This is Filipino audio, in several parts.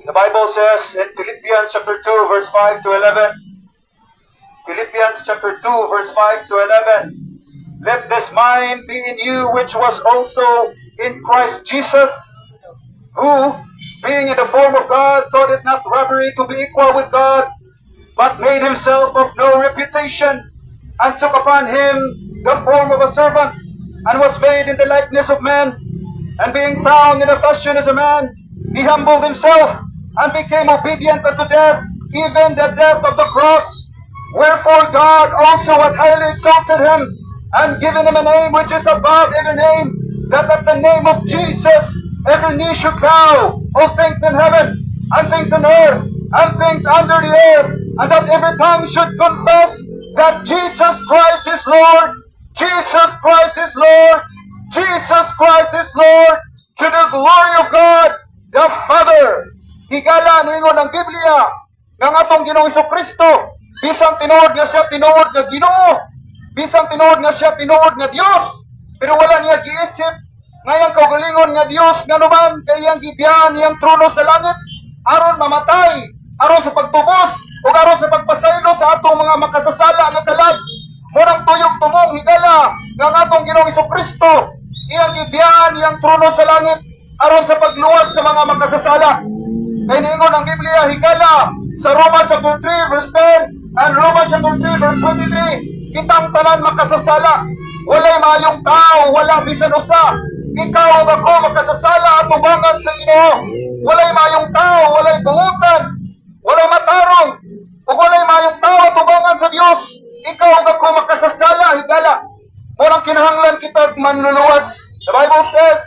The Bible says in Philippians chapter 2, verse 5 to 11, Philippians chapter 2, verse 5 to 11, let this mind be in you which was also in Christ Jesus, who, being in the form of God, thought it not robbery to be equal with God, but made himself of no reputation, and took upon him the form of a servant, and was made in the likeness of men. And being found in a fashion as a man, he humbled himself, and became obedient unto death, even the death of the cross. Wherefore God also hath highly exalted him, and given him a name which is above every name, that at the name of Jesus every knee should bow, of things in heaven, and things on earth, and things under the earth, and that every tongue should confess that Jesus Christ is Lord, Jesus Christ is Lord, Jesus Christ is Lord, to the glory of God the Father. Higala ningon ng Biblia ng atong Ginoong Kristo, bisang tinuod nga siya tinuod nga Ginoo, bisang tinuod nga siya tinuod nga Dios, pero wala niya giisip ngayang kaugalingon nga Dios nga naman kayang gibiyan niyang trono sa langit aron mamatay, aron sa pagtubos o aron sa pagpasaylo sa atong mga makasasala nga kalag. Murang tuyok tumong higala ng atong Ginoong Kristo, iyang gibiyan niyang trono sa langit aron sa pagluwas sa mga makasasala. Kaya niingon ang Biblia higala sa Romans chapter 3 verse 10 and Romans chapter 3 verse 23, kitang tanan makasasala, walay mayong tao, wala bisan usa. Ikaw o ako makasasala at tubangan sa Ginoo. Walay mayong tao, walay buutan, walay matarong, o walay mayong tao at tubangan sa Dios. Ikaw o ako makasasala higala. Murang kinahanglan kita manluluwas. The Bible says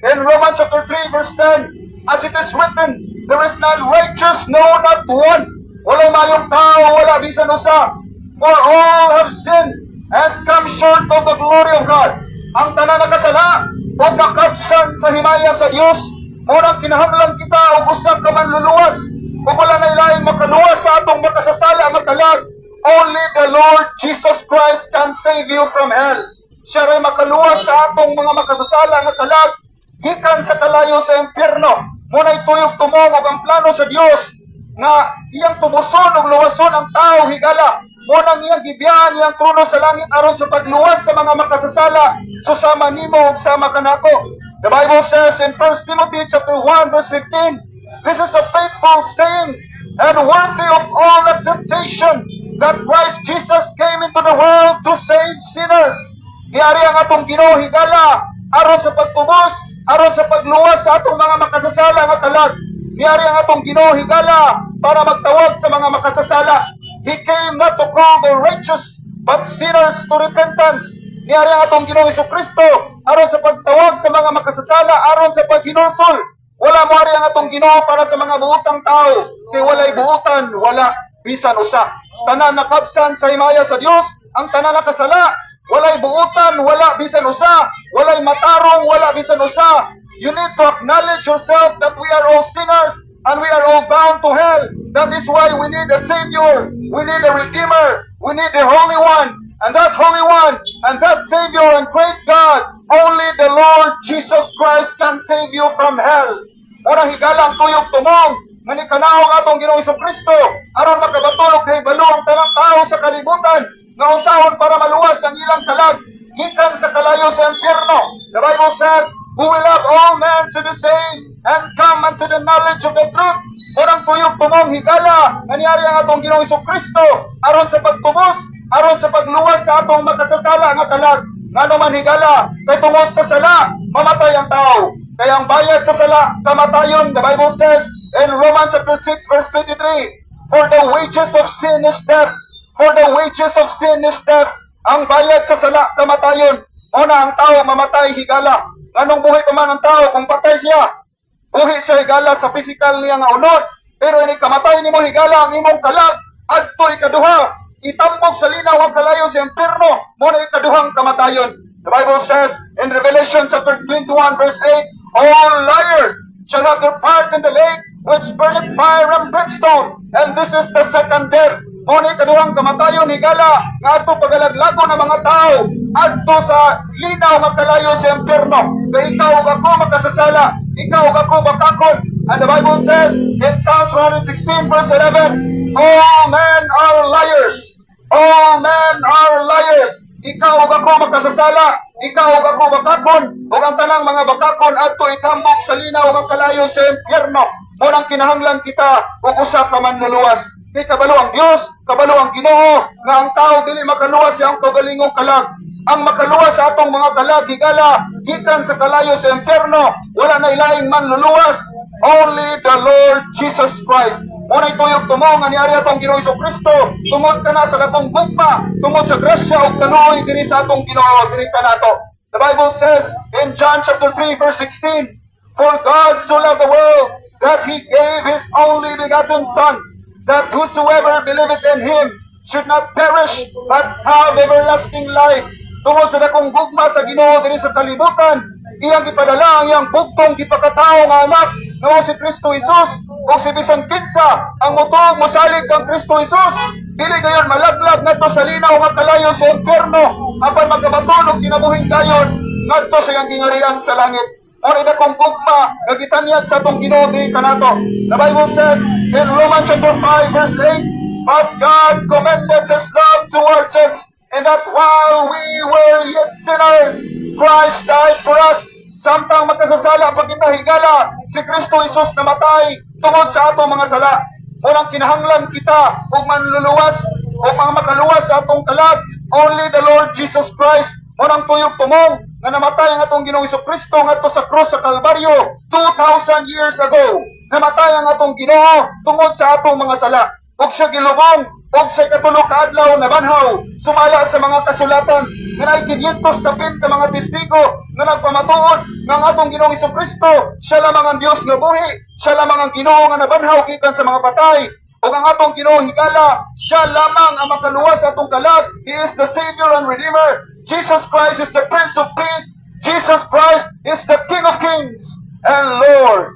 in Romans chapter 3 verse 10, as it is written, there is none righteous, no, not one. Walay mayong tao, wala bisan usa. For all have sinned and come short of the glory of God. Ang tanan nakasala o nakapsan sa himaya sa Dios. Murang kinahanglan kita o usab ka manluluwas. Kung wala na ilaing makaluwas sa atong makasasala nga kalag, only the Lord Jesus Christ can save you from hell. Siya ray makaluwas sa atong mga makasasala nga kalag, gikan sa kalayo sa impyerno. Muna'y tuyok tumong og ang plano sa Dios nga iyang tubuson og luwason ang tao higala. Munang iyang gibiyan iyang trono sa langit aron sa pagluwas sa mga makasasala susama nimo ug sama kanako. The Bible says in 1 Timothy chapter 1 verse 15, this is a faithful saying and worthy of all acceptation that Christ Jesus came into the world to save sinners. Niari ang atong Ginoo higala aron sa pagtubos, aron sa pagluwas sa atong mga makasasala nga kalag. Niari ang atong Ginoo higala para magtawag sa mga makasasala. He came not to call the righteous, but sinners to repentance. Niari ang atong Ginoong Kristo aron sa pagtawag sa mga makasasala, aron sa paghinusol. Wala mo ari ang atong Ginoo para sa mga buotang tao. Kay walay buotan, wala bisan usa. Tanan nakapsan sa himaya sa Dios, ang tanan nakasala. Walay buotan, wala bisan usa. Walay matarong, wala bisan usa. You need to acknowledge yourself that we are all sinners and we are all bound to hell. That is why we need a Savior, we need a Redeemer, we need the Holy One, and that Holy One, and that Savior and great God, only the Lord Jesus Christ can save you from hell. Murang higalang tuyok tumong, manikanaw ang atong Ginoong Kristo, aron makabatulog kay balo ang talang tao sa kalibutan, nga unsahon para maluwas ang ilang kalag, gikan sa kalayo sa impyerno. The Bible says, who will have all men to be saved and come unto the knowledge of the truth. Murang tuyok tumong higala, nangyari ang atong Ginoong Kristo, aron sa pagtubos, aron sa pagluwas sa atong makasasala nga kalag. Ngano man higala, kay tungod sa sala, mamatay ang tao. Kaya ang bayad sa sala, kamatayon. The Bible says in Romans chapter 6 verse 23, for the wages of sin is death. For the wages of sin is death. Ang bayad sa sala, kamatayon. Una ang tao mamatay higala. Anong buhay pa man ang tao kung patay siya? Buhi siya higala sa physical niya nga unod. Pero ini kamatay nimo higala ang imong kalag. Adto ikaduha. Itambog sa linaw ang kalayo sa impyerno. Muna ikaduhang kamatayon. The Bible says in Revelation chapter 21 verse 8, all liars shall have their part in the lake which burneth fire and brimstone. And this is the second death. Muna kaduhang kamatayon higala nga ato pagalaglago ng mga tao adto sa linaw nga kalayo sa impyerno. Kaya ikaw ug ako makasasala, ikaw ug ako makakon. And the Bible says in Psalms 116 verse 11, all men are liars. All men are liars. Ikaw ug ako makasasala, ikaw ug ako bakakon, ug ang tanang mga bakakon adto itambok sa linaw nga kalayo sa impyerno. Munang kinahanglan kita ug usa ka manluluwas. Kay kabalo ang Dios, kabalo ang Ginoo nga ang tao dili makaluwas sa ang kaugalingong kalag. Ang makaluwas sa atong mga kalag higala gikan sa kalayo sa impyerno, wala na ilaing manluluwas, only the Lord Jesus Christ. Muna'y tuyok tumo nga niari atong Ginoo Kristo, tungod ka na sa katong gugma, tungod sa grasya ug kaluoy diri sa atong Ginoo diri kanato. The Bible says in John chapter 3 verse 16, for God so loved the world that He gave His only begotten Son, that whosoever believeth in Him should not perish, but have everlasting life. Tungod sa dakong gugma sa Ginoo diri sa kalibutan, iyang gipadala ang iyang bugtong gipakatao nga anak nga si Kristo Jesus, o si bisan kinsa ang mutog mosalig kang Kristo Jesus, dili gayon malaglag ngadto sa linaw nga kalayo sa impyerno, apan magkabaton og kinabuhing dayon ngadto sa iyang gingarian sa langit. Ori na kong gugma nga gitanyag sa atong Ginoo diri kanato. The Bible says in Romans chapter 5 verse 8, but God commended His love towards us, and that while we were yet sinners, Christ died for us. Samtang magkasasala pa kita higala, si Kristo Jesus namatay tungod sa atong mga sala. Unang kinahanglan kita ug manluluwas o mga makaluwas sa atong kalag, only the Lord Jesus Christ. Unang tuyok tumong nga namatay ang atong Ginoong Kristo ngadto sa krus sa Kalbaryo 2,000 years ago. Namatay ang atong Ginoo tungod sa atong mga sala. Ug siya gilubong ug sa ikatulo ka adlaw nabanhaw sumala sa mga kasulatan nga nay 500 kapin ka mga testigo nga nagpamatuod nga ang atong Ginoong Kristo siya lamang ang Dios nga buhi, siya lamang ang Ginoo nga nabanhaw gikan sa mga patay, ug ang atong Ginoo higala siya lamang ang makaluwas sa atong kalag. He is the Savior and Redeemer. Jesus Christ is the Prince of Peace. Jesus Christ is the King of Kings and Lord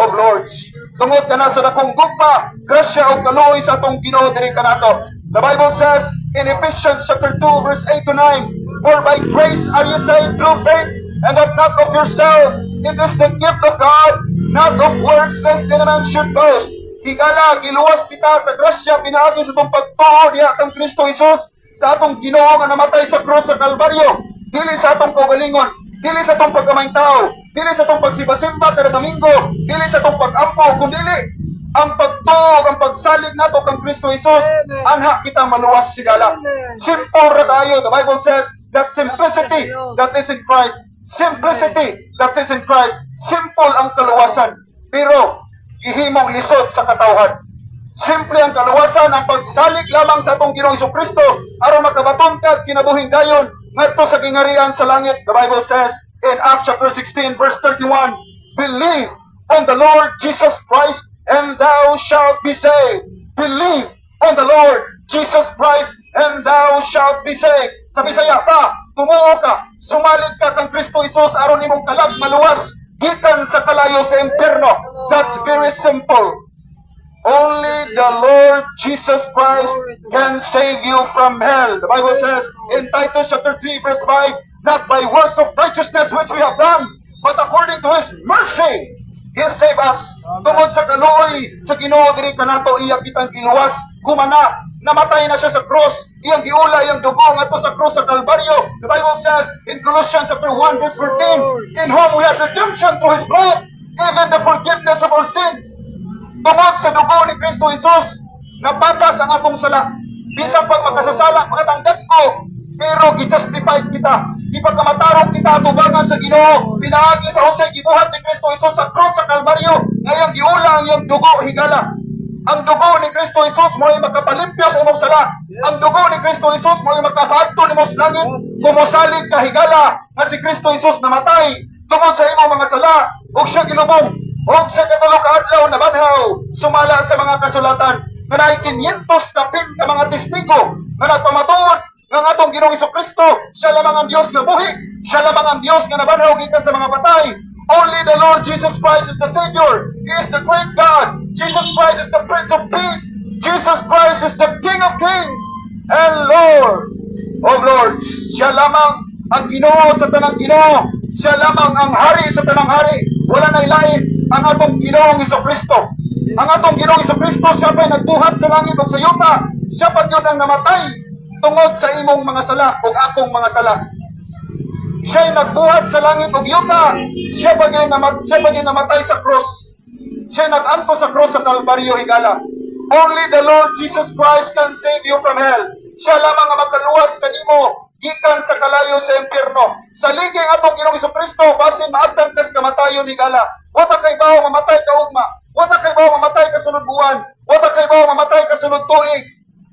of Lords. Tungod ka na sa dakong gugma, grasya o kaluoy sa atong Ginoo diri kanato. The Bible says in Ephesians chapter 2 verse 8 to 9, for by grace are you saved through faith, and that not of yourself, it is the gift of God, not of works, lest any man should boast. Higala, giluwas kita sa grasya pinaagi sa itong pagtuo niya kang Kristo Jesus, sa atong Ginoo nga namatay sa krus sa Kalbaryo, dili sa atong kaugalingon, dili sa atong pagkamayng tao, dili sa atong pagsimba-simba kada Domingo, dili sa atong pag-ampo, kundi ang pagtuog, ang pagsalig nato kang Kristo Jesus, anha kita maluwas sigala. Simple ra kayo. The Bible says that simplicity that is in Christ, simplicity that is in Christ, simple ang kaluwasan, pero ihimong lisod sa katawhan. Simple ang kaluwasan, ang pagsalig lamang sa atong Ginoong Kristo aron makabaton ka kinabuhing dayon ngadto sa gingarian sa langit. The Bible says in Acts chapter 16 verse 31, believe on the Lord Jesus Christ and thou shalt be saved. Believe on the Lord Jesus Christ and thou shalt be saved. Sa Bisaya ka, tumuo ka, sumalig ka kang Kristo Jesus aron imong kalag maluwas gikan sa kalayo sa impyerno. That's very simple. Only the Lord Jesus Christ can save you from hell. The Bible says in Titus chapter 3 verse 5, not by works of righteousness which we have done, but according to His mercy, He saved us. Tungod sa kaluoy sa Ginoo diri kanato iya kitang giluwas, gumana, namatay na siya sa cross, iyang giula, iyang dugo ngadto sa cross sa Kalbaryo. The Bible says in Colossians chapter 1 verse 14, in whom we have redemption through His blood, even the forgiveness of our sins. Tungod sa dugo ni Kristo Jesus, napatas ang atong sala. Bisan pag magkasasala, makatanggap ko, pero gi-justified kita. Ipagkamatarong kita tubangan sa Ginoo. Pinaagi sa unsay gibuhat ni Kristo Jesus sa cross sa Kalbaryo. Ngayong giula ang iyang dugo higala. Ang dugo ni Kristo Jesus mo ay makapalimpyo sa imong sala. Ang dugo ni Kristo Jesus mo ay makapaadto nimo sa langit. Kumusalig ka higala nga si Kristo Jesus namatay tungod sa imong mga sala ug siya gilubong. Og sa katulo ka adlaw nabanhaw sumala sa mga kasulatan nga naay 500 kapin ka mga testigo nga nagpamatuod nga ang atong Ginoong Kristo siya lamang ang Dios nga buhi, siya lamang ang Dios nga nabanhaw gikan sa mga patay. Only the Lord Jesus Christ is the Savior. He is the great God. Jesus Christ is the Prince of Peace. Jesus Christ is the King of Kings and Lord of Lords. Siya lamang ang Ginoo sa tanang Ginoo. Siya lamang ang Hari sa tanang Hari. Wala na ilain ang atong Ginoong Jesucristo. Ang atong Ginoong Jesucristo, siya pa'y nagbuhat sa langit o sa yuta. Siya pa yun ang namatay tungod sa imong mga sala o akong mga sala. Siya'y nagbuhat sa langit o yuta. Siya pa yun namatay sa cross. Siya nag-anto sa cross sa Kalbaryo, higala. Only the Lord Jesus Christ can save you from hell. Siya lamang ang makaluwas kanimo gikan sa kalayo sa impyerno. Sa liging atong Ginoong Jesucristo, basin maabtan kas kamatayon, higala. Wata kay bawo mamatay ka ugma. Wata kay bawo mamatay ka sunod buwan. Wata kay bawo mamatay ka sunod tuig.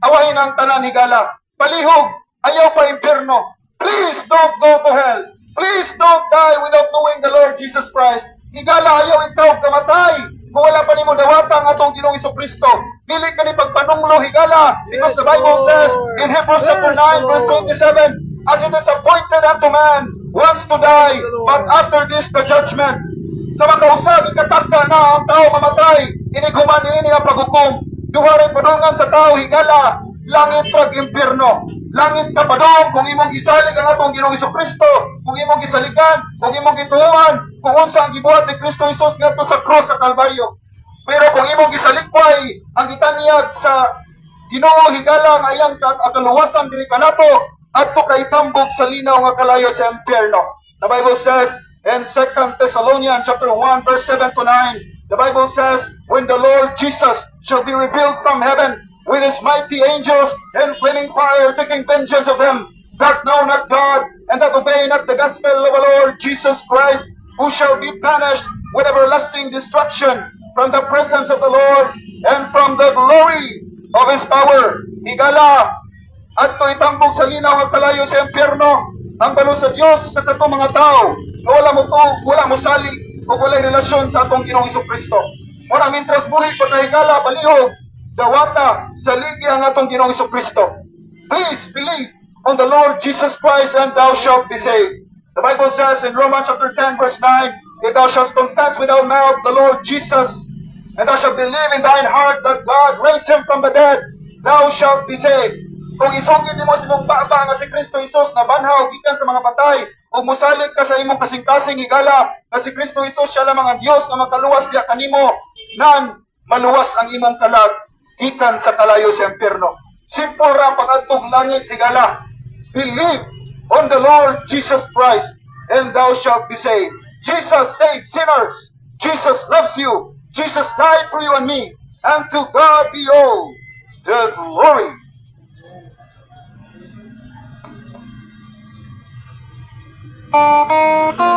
Awahin ang tanan, higala. Palihog, ayaw pa impyerno. Please don't go to hell. Please don't die without knowing the Lord Jesus Christ. Higala, ayaw ikaw kamatay kung wala pa nimo dawata ang atong Ginoong Jesucristo. Dili ka ni pagpanunglo, higala, because the Bible says in Hebrews chapter 9 verse 27, as it is appointed unto man once to die, but after this the judgment. Sa makausag, ikatakda na ang tao mamatay, iniguman ini ang paghukom. Duharay padungan sa tao, higala, langit trag impyerno. Langit ka padung kung imong gisalig ang atong Ginoong Jesucristo, kung imong gisaligan, kung imong gituhuan, kung unsa ang gibuhat ni Kristo Jesus ngadto sa cross sa Kalbaryo. Pero kung imong gisalikway ang gitanyag sa Ginoo, higala nga iyang akaluwasan diri kanato adto kay tambok sa linaw nga kalayo sa impyerno. The Bible says in 2 Thessalonians chapter 1 verse 7 to 9, the Bible says, when the Lord Jesus shall be revealed from heaven with his mighty angels and flaming fire, taking vengeance of them that know not God and that obey not the gospel of our Lord Jesus Christ, who shall be banished with everlasting destruction from the presence of the Lord and from the glory of his power. Higala, adto itambog sa linaw nga kalayo sa impyerno ang balo sa Dios sa katong mga tao na wala mo sali o wala relasyon sa atong Ginoong Jesucristo. Wala mintras buhi pa higala palihog dawata sa ligi ang atong Ginoong Jesucristo. Please believe on the Lord Jesus Christ and thou shalt be saved. The Bible says in Romans chapter 10 verse 9, if thou shalt confess with thy mouth the Lord Jesus, and thou shalt believe in thine heart that God raised him from the dead, thou shalt be saved. Kung isugid nimo sa imong baba nga si Kristo Jesus na banhaw gikan sa mga patay, ug mosalig ka sa imong kasing-kasing, higala nga si Kristo Jesus siya lamang ang Dios nga makaluwas diha kanimo, nan maluwas ang imong kalag ikan sa kalayo sa impyerno. Simple ra pag-adtog langit, higala. Believe on the Lord Jesus Christ and thou shalt be saved. Jesus saved sinners. Jesus loves you. Jesus died for you and me. And to God be all the glory. Thank you.